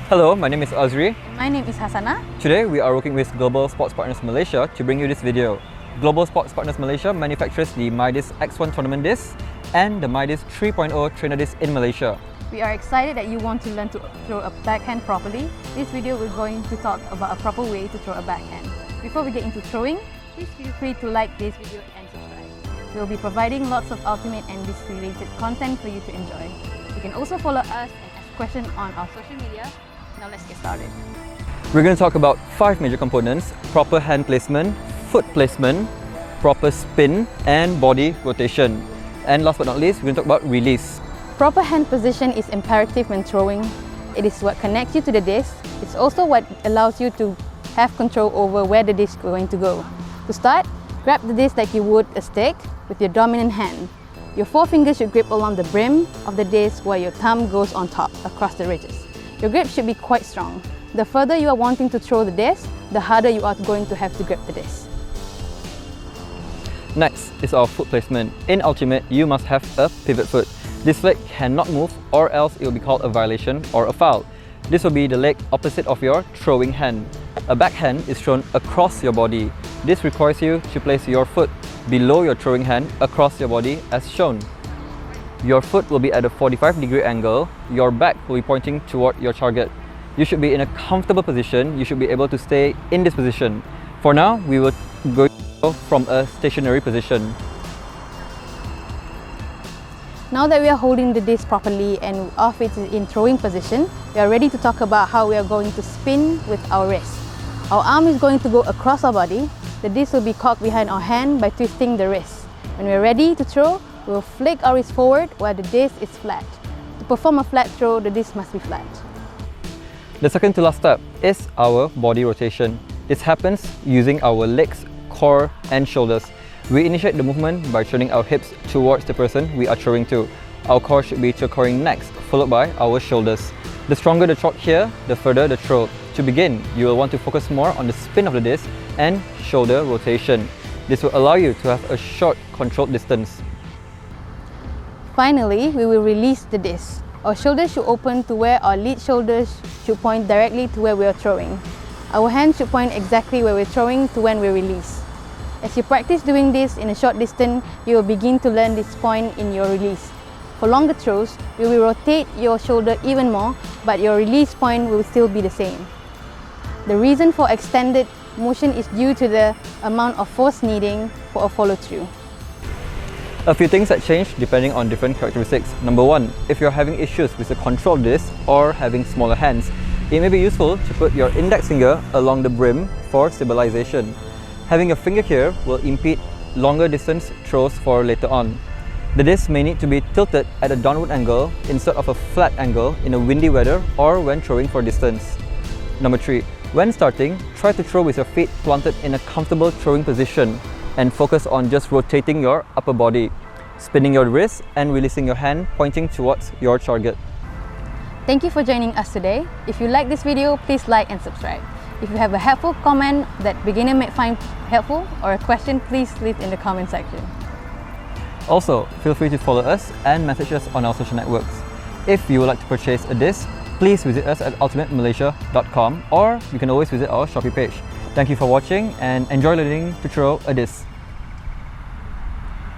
Hello, my name is Azri. My name is Hassana. Today we are working with Global Sports Partners Malaysia to bring you this video. Global Sports Partners Malaysia manufactures the Midas X1 tournament disc and the Midas 3.0 trainer disc in Malaysia. We are excited that you want to learn to throw a backhand properly. This video we're going to talk about a proper way to throw a backhand. Before we get into throwing, please feel free to like this video and subscribe. We'll be providing lots of ultimate and disc related content for you to enjoy. You can also follow us and ask questions on our social media. Now let's get started. We're going to talk about 5 major components: proper hand placement, foot placement, proper spin, and body rotation. And last but not least, we're going to talk about release. Proper hand position is imperative when throwing. It is what connects you to the disc. It's also what allows you to have control over where the disc is going to go. To start, grab the disc like you would a stick with your dominant hand. Your forefingers should grip along the brim of the disc while your thumb goes on top, across the ridges. Your grip should be quite strong. The further you are wanting to throw the disc, the harder you are going to have to grip the disc. Next is our foot placement. In Ultimate, you must have a pivot foot. This leg cannot move, or else it will be called a violation or a foul. This will be the leg opposite of your throwing hand. A backhand is thrown across your body. This requires you to place your foot below your throwing hand across your body as shown. Your foot will be at a 45-degree angle. Your back will be pointing toward your target. You should be in a comfortable position. You should be able to stay in this position. For now, we will go from a stationary position. Now that we are holding the disc properly and our feet is in throwing position, we are ready to talk about how we are going to spin with our wrist. Our arm is going to go across our body. The disc will be caught behind our hand by twisting the wrist. When we are ready to throw, we will flick our wrist forward while the disc is flat. To perform a flat throw, the disc must be flat. The second to last step is our body rotation. This happens using our legs, core, and shoulders. We initiate the movement by turning our hips towards the person we are throwing to. Our core should be occurring next, followed by our shoulders. The stronger the torque here, the further the throw. To begin, you will want to focus more on the spin of the disc and shoulder rotation. This will allow you to have a short, controlled distance. Finally, we will release the disc. Our shoulders should open to where our lead shoulders should point directly to where we are throwing. Our hands should point exactly where we're throwing to when we release. As you practice doing this in a short distance, you will begin to learn this point in your release. For longer throws, you will rotate your shoulder even more, but your release point will still be the same. The reason for extended motion is due to the amount of force needing for a follow-through. A few things that change depending on different characteristics. Number 1, if you're having issues with the control of this or having smaller hands, it may be useful to put your index finger along the brim for stabilization. Having a finger here will impede longer distance throws for later on. The disc may need to be tilted at a downward angle instead of a flat angle in a windy weather or when throwing for distance. Number 3, when starting, try to throw with your feet planted in a comfortable throwing position and focus on just rotating your upper body, spinning your wrist and releasing your hand pointing towards your target. Thank you for joining us today. If you like this video, please like and subscribe. If you have a helpful comment that beginner may find helpful or a question, please leave in the comment section. Also, feel free to follow us and message us on our social networks. If you would like to purchase a disc, please visit us at ultimatemalaysia.com or you can always visit our Shopee page. Thank you for watching and enjoy learning to throw a disc.